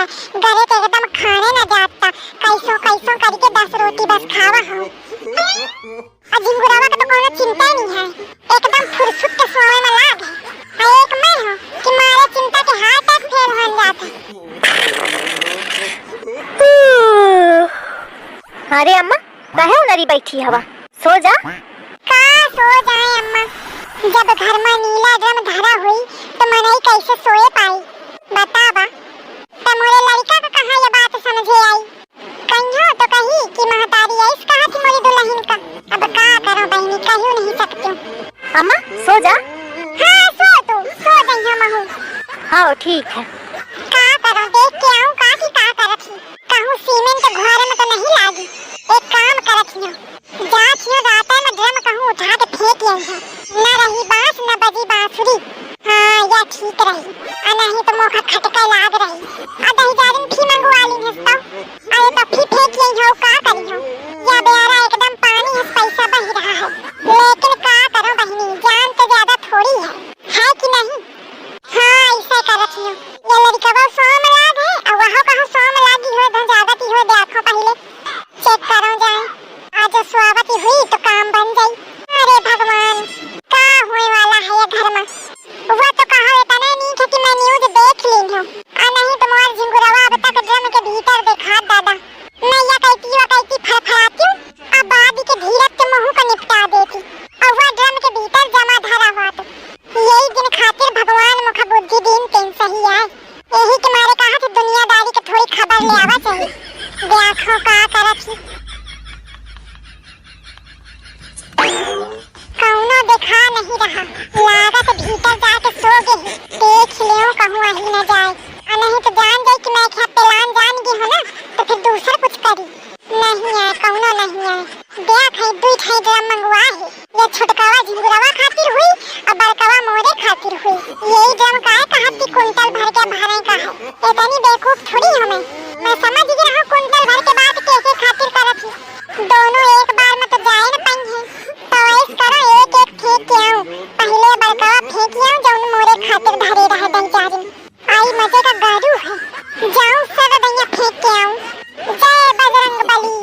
है, गले तो एकदम खाने न जाता। कैसो कैसो करके 10 रोटी बस खावा हो। झिंगुरावा का तो कोनो चिंता ही नहीं है, एकदम फुर्सत के सोए में लाग है। एक मैं हूँ कि मारे चिंता के हार्ट अटैक फेल हो जाते। अरे अम्मा काहे उनरी बैठी हवा, सो जा। का सो जाए अम्मा, जब घर में नीला ड्रम धरा हुई तो मनई कैसे सोए पाई बतावा। तमोरे लड़का का कहाँ ये बात समझे आई। कहियो तो कही कि महतारी ऐस कहा थी मोरी दुल्हन का। अब का करो बहनी, कहियो नहीं सकती हूँ। अम्मा सो जा। हाँ सो तू, सो जइहा महू। हाँ ठीक है। का करो देख के आऊँ का की का करत ही। कहूँ सीमेंट घर में तो नहीं लागी। एक काम करत हियो, जात हियो रात में ड्रम कहूँ उठा के फेंक आई है। न रही बांस न बजी बांसुरी। हाँ या ठीक रही, नहीं तो मोखा खटका लाग रही। दही जारिन फी मंगवा ली हस्ता। अरे तो फी फेंक आई हो, का करी हो। या बेरा एकदम पानी है, पैसा बह रहा है। लेकिन का करो बहनी, जान तो ज्यादा थोड़ी है कि नहीं। हाँ ऐसे करत हियो, ये लड़का सोम लाग है और वहाँ कहाँ सोम लागी हो तो ज्यादा ती हो। देखो पहले चेक करो जाए, आज स्वागत हुई तो काम बन जाई। अरे भगवान का होने वाला है ये घर में। वो तो कहा इतना नहीं कि मैं न्यूज़ देख ली हूँ, नहीं तो मोर झिंगुरवा अब तक ड्रम के भीतर देखा दादा। मैं या कहती फड़फड़ाती हूँ, अब बादी के धीरज के मुँह को निपटा देती और वह ड्रम के भीतर जमा धरा हुआ। तो यही दिन खातिर भगवान मुख बुद्धि दिन तेन सही है। यही के मारे कहा थे दुनियादारी के थोड़ी खबर ले आवा चाहिए। देखो का करत ही, कौनो देखा नहीं रहा। लागत भीतर जाके सो गए। देख लियो कहूँ अही न जाए, नहीं तो जान जाए कि मैं क्या प्लान जान गई हूँ ना, तो फिर दूसरा कुछ करी। नहीं है कौनो नहीं है। देख है दुई ठाई ड्रम मंगवा है। ये छुटकावा झिंगुरवा खातिर हुई और बड़कावा मोरे खातिर हुई। यही ड्रम का है कहती कुंटल भर के भरे का है। इतनी बेवकूफ थोड़ी हूँ मैं समझ गई हूँ कुंटल भर के बात कैसे खातिर करत ही। दोनों एक बार में तो जाए न पाई है, तो ऐस करो एक एक फेंक के आऊँ। पहले बड़कावा फेंक आऊँ जौन मोरे खातिर धरे रहे दही जारिन। आई मजे का गाड़ू है, जाऊँ सब दैया फेंक के आऊँ। जय बजरंग बली।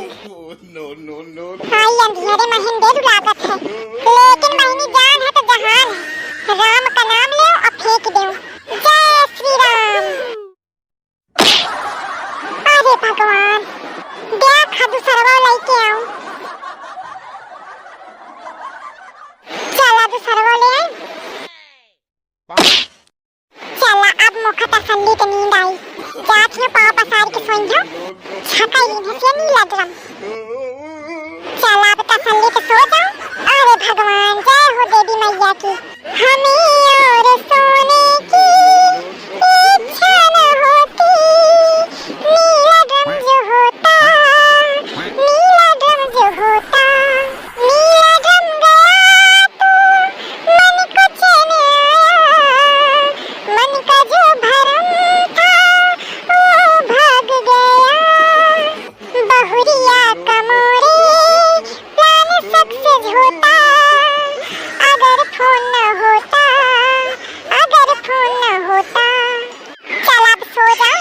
आई अंधियारे महेंद्र लागत है, लेकिन बहनी जान है तो जहान है। राम का नाम ले और फेंक दो। जय श्री राम। अरे भगवान देख दूसरवा लेके आऊँ। चला दूसरवा ले आई। चला अब मुख तसल्ली के नींद आई। जात में पाँव पसार के सोई जाओ। छका ही नहीं नीला ड्रम। चला अब तसल्ली के सो जाओ। अरे भगवान जय हो देवी मैया की। हमें और सोने की इच्छा न होती। नीला ड्रम जो होता, नीला ड्रम जो होता, नीला ड्रम गया तो मन को चैन आया। मन का जो भरम था वो भाग गया। बहुरिया का मोरे प्लान सक्सेस होता। अगर फोन न होता, अगर फोन न होता। चल अब सो जा।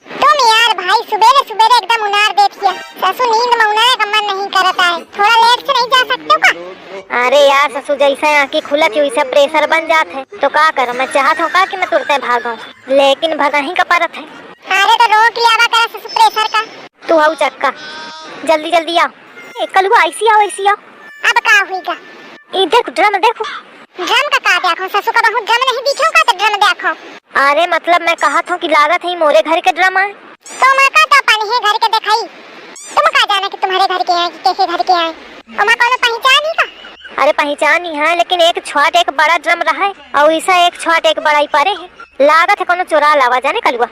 तुम यार भाई सुबेरे सुबेरे एकदम उनार देखिए। ससु नींद में उनार का मन नहीं करता है। थोड़ा लेट से नहीं जा सकते हो का? अरे यार ससु जैसे आँखें खुलत वैसे प्रेशर बन जात है, तो का करूँ। मैं चाहत हूँ का कि मैं तुरंत भागूं, लेकिन भगा ही का परत है। अरे तो रोक लिया करा ससु प्रेशर का। तू आओ चक्का, जल्दी जल्दी आओ। एकल हुआ ऐसी आओ ऐसी आओ। अब का हुईगा? इधर ड्रम देखो। ड्रम का देखो ससु का बहुत ड्रम नहीं दिखो का तो ड्रम देखो। अरे मतलब मैं कहा था कि लागत है मोरे घर के ड्रम है। तो मैं का तो अपन है घर के दिखाई। तुम का जाना कि तुम्हारे घर के हैं कि कैसे घर के हैं। और मैं कौन पहचान ही का? अरे पहचान ही है, लेकिन एक छोट एक बड़ा ड्रम रहा है और ऐसा एक छोट एक बड़ा ही परे है। लागत है कोनो चुरा लावा जाने कलुआ।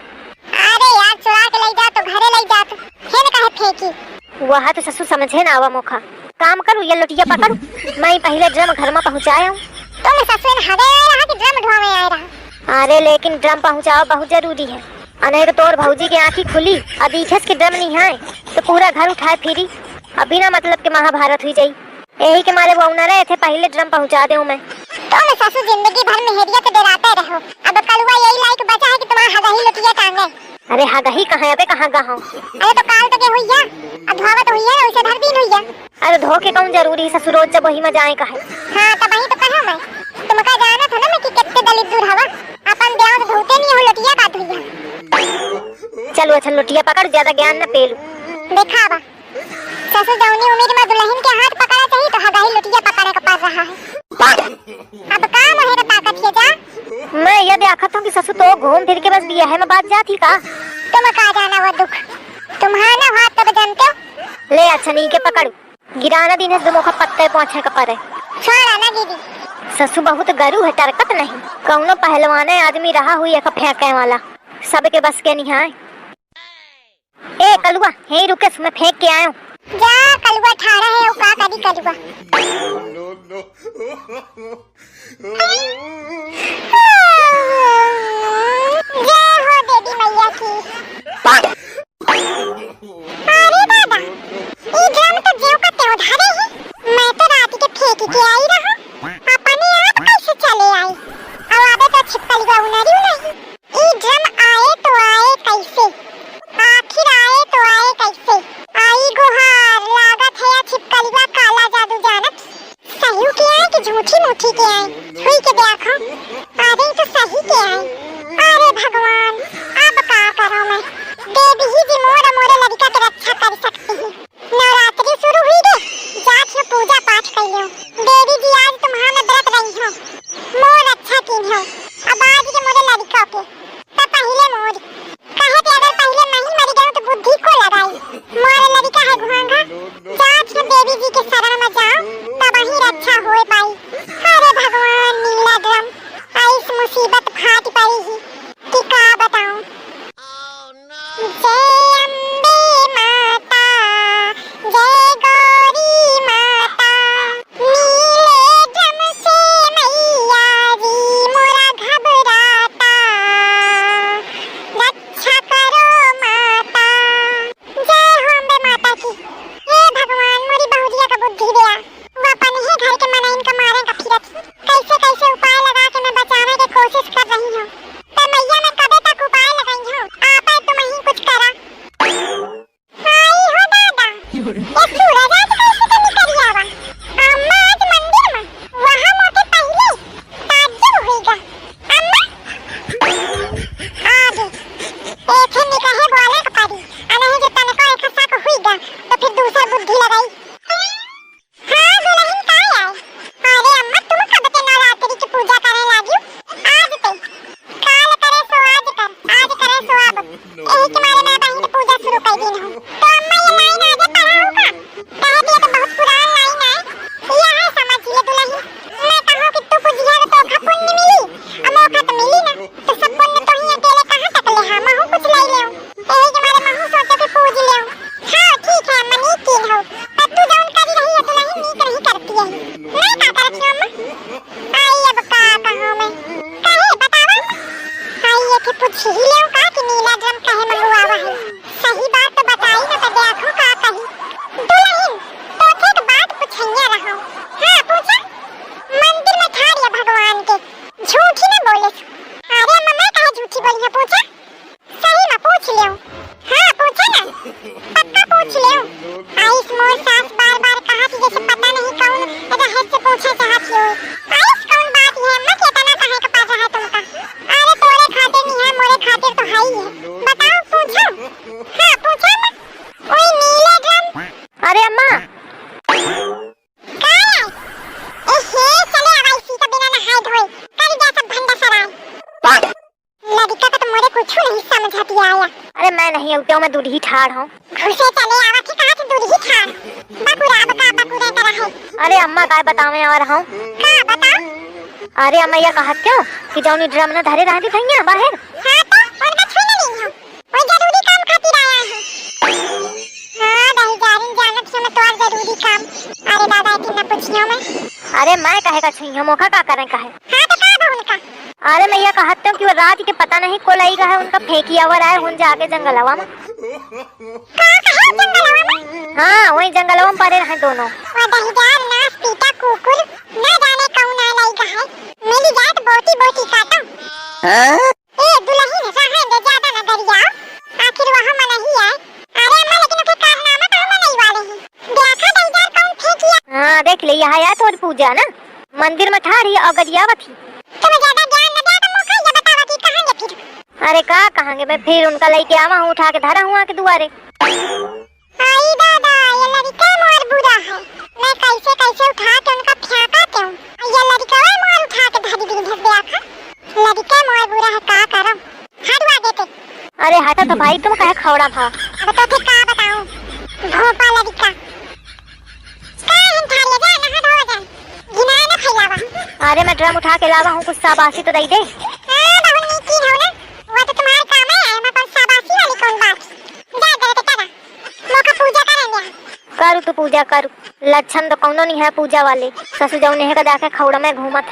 अरे यार चुरा के ले जा तो घरे ले जा तो हेन काहे फेंकी। वह तो ससुर समझे ना आवा मोखा। काम करू ये लोटिया पकड़ू, मैं पहले ड्रम घर में पहुँचाया हूँ। तो मैं ससुर हवे आया रहा कि ड्रम ढोवे आया रहा। अरे लेकिन ड्रम पहुँचाओ बहुत जरूरी है। अनेक तोर भौजी की आँखी खुली अभी खस के ड्रम नहीं है तो पूरा घर उठाए फिरी। अभी ना मतलब के महाभारत हुई जाई। यही के मारे वो न रहे थे, पहले ड्रम पहुंचा दूं मैं। तो मैं ससुर जिंदगी भर मेहरिया तो डराते रहो। अब कलुआ यही लायक बचा है कि तुम्हारा हगाही लुटिया टांगे। अरे हगाही कहाँ है? कहाँ गाँव? अरे तो काल तक हुई है, अब धोवत हुई है, उसे धर दिन हुई है। अरे धो के कौन जरूरी है? ससुर रोज जब वही में जाए कहे। हाँ तो वही तो कहा मैं, तुमका जाना था ना मैं कि कितने दलित दूर हवा। अपन ब्याह तो धोते नहीं हो, लुटिया काट हुई। चलो अच्छा लुटिया पकड़, ज्यादा ज्ञान न पेलू। दिखावा ससुर जौनी उम्र में दुल्हन के हाथ पकड़ा चाहिए तो हगाही लुटिया पकड़ने का पड़ रहा है। अब काम है तो ताकत है जा। मैं यह देखा हूँ कि ससुर तो घूम फिर के बस दिया है, मैं बात जाती का। तुम का जाना वो दुख तुम्हारा हाथ तब जानते हो। ले अच्छा नहीं के पकड़ू, गिराना दिन है दुमोखा पत्ते पहुंचे का परे। छोड़ा ना दीदी, ससुर बहुत गरू है, टरकत नहीं। कौनो पहलवाने आदमी रहा हुई है फेंके वाला, सबके बस के नहीं है। ए कलुआ यहीं रुके, मैं फेंक के आया हूँ। जा कलुआ ठाड़ा है और का करी कलुआ। जय हो देवी मैया की। अरे दादा ये ड्रम तो जेव का त्यों धारे है। मैं तो रात के फेंक के आई रहा, अपने आप कैसे चले आई। अब आबे तो छिपकली का उनरी नहीं। ये ड्रम आए तो आए कैसे, आखिर आए तो आए कैसे। आई गुहार लागत है या छिपकली का काला जादू जानत। सही के आए कि झूठी मूठी के आए, हुई के देखो आदि तो सही के आए। अरे भगवान अब का करो मैं, देवी ही जी मोर लड़का की रक्षा कर सकती है। नवरात्रि शुरू हुई रे, जात हो पूजा पाठ कर लो। देवी जी आज तुम्हारा व्रत रही हो, मोर अच्छा कीन हो। अब आज के मोरे लड़का के तो पहले मोर कहे थे अगर पहले मैं ही मर गया तो बुद्धि को लगाई। मोर लड़का है घुमांगा, जात हो देवी जी के शरण में जाओ तब ही रक्षा हो पाई। अरे भगवान नीला ड्रम इस मुसीबत फाट पड़ी ही कि का बताऊं। जय अम्बे माता, जय गौरी माता, नीले ड्रम से मैया जी मोरा घबराता, रक्षा करो माता। जय हो अम्बे माता की। हे भगवान मोरी बहुरिया का बुद्धि दिया, वो अपन ही घर के मनाइन का मारे का फिरत कैसे कैसे उपाय लगा के मैं बचाने की कोशिश कर रही हूँ। तो मैया मैं कबे तक उपाय लगाई हूँ, आपा तुम ही कुछ करा। आई हो दादा ये सूरज आज कैसे तो निकल आवा। अम्मा आज मंदिर में वहाँ मोटे पहले ताज्जुब होगा। अम्मा आगे एथे निकहे बोले का पड़ी अनही जो तनको एक सा को हुईगा तो फिर दूसरा बुद्धि लगाई। हाँ दुल्हन का आए। अरे अम्मा तुम कब ते नवरात्रि की पूजा करने लगी? आज ते काल करे सो आज कर, आज करे सो अब। यही के मारे मैं बहन पूजा शुरू कर दी हूँ। तो अम्मा ये लाइन आगे पढ़ा होगा, कहती है तो बहुत पुरान लाइन है। यह है समझ ले दुल्हन, मैं कहूँ कि तू पूजिया तो धोखा पुण्य मिली, अब मौका तो मिली ना तो सब पुण्य तो ही अकेले कहाँ तक ले। हाँ महू कुछ ले ले, यही के मारे महू सोचे कि पूज ले। हाँ ठीक है अम्मा नीक कीन हो, पर तू जौन करी रही है दुल्हन नीक नहीं करती है। नहीं का करती अम्मा? आई अब का कहूँ मैं, कहे बतावा। आई ये कि पूछ ही ले का कि नीला ड्रम कहे मंगवावा है। सही बात तो बताई ना तो देखो का कही। दुल्हन तो एक बात पूछैया रहा। हाँ पूछा। मंदिर में ठाड़िया भगवान के झूठी न बोले। अरे अम्मा मैं कहे झूठी बोली है, पूछा सही में पूछ ले। हाँ पूछा ना, पक्का पूछ ले। आइस मोर सास बार बार कहा कि जैसे पता नहीं कौन रहस्य पूछे चाहती हो। आइस कौन बात है अम्मा कि इतना कहे का पड़ रहा है तुमका? अरे तोरे खातिर नहीं है मोरे खातिर तो है ही है। बताओ पूछो। हाँ पूछा अम्मा। ओए नीले ड्रम। अरे अम्मा काय है? एहे चले अब इसी का बिना नहाए धोए कर गया सब भंडा सराय। लड़का का तो मोरे कुछ नहीं समझ आया। अरे मैं नहीं उठता हूँ, मैं दूध ही ठाड़ हूँ। घुसे चले आवा कि कहा कि दूध ही ठाड़ बकुरा बका बकुरे का रहे। अरे अम्मा काय बतावे आ रहा हूँ। का बता? अरे अम्मा यह कहत क्यों कि जौनी ड्रम न धरे रहती भैया बाहर। हाँ तो और का छुई नहीं हो, वो जरूरी काम खातिर आया है। हाँ दही जारिन जानत है मैं तो जरूरी काम। अरे दादा इतना पूछियो मैं। अरे मैं कहे का छुई हूँ, मौका का करें कहे। हाँ तो का बहुन का? अरे मैं यह कहती हूँ कि वो रात के पता नहीं को लाई है उनका फेंकिया हुआ है हुन जाके जंगलवा में। का कहे जंगलवा में? हाँ वही जंगलवा में पड़े रहे दोनों। दहीदार नास पीटा कुकुर न जाने कौन आ लई है मिली जात बोटी बोटी काटो। ए दुल्हन रहे दे ज्यादा न गरियाओ आखिर वह मन ही है। अरे अम्मा लेकिन उनके कारनामा तो हम नहीं वाले हैं। देखा दहीदार कौन फेंकिया। हाँ देख ले यहाँ आया तो पूजा ना मंदिर में ठाड़ी और गरियावत ही। तुम्हें ज्यादा ज्ञान न दिया तो मुझे ये बतावा कि कहां फिर। अरे का कहांगे मैं फिर उनका लेके आवा हूँ उठा के धरा हुआ के दुआरे। आई दादा ये लड़का मोर बुरा है मैं कैसे कैसे उठा के उनका फेंकाते हूँ। ये लड़का मोर उठा के धरी दी धस दिया था। लड़का मोर बुरा है का करो हटवा देते। अरे हटा तो भाई तुम कहे खौड़ा था। अब तो फिर का बताऊं भोपा लड़का का हम थाली जा नहा धो जाए गिना न खैलावा। अरे मैं ड्रम उठा के लावा हूँ कुछ शाबाशी तो दई दे। हां बहुत नीची हो ना वो तो तुम्हारे काम है मैं कौन शाबाशी वाली कौन बात जा जरा करा मोका पूजा करेंगे। करू तू पूजा करू लक्षण तो कौनो नहीं है पूजा वाले ससु जाऊ नेह का जाके खौड़ा में घूमत।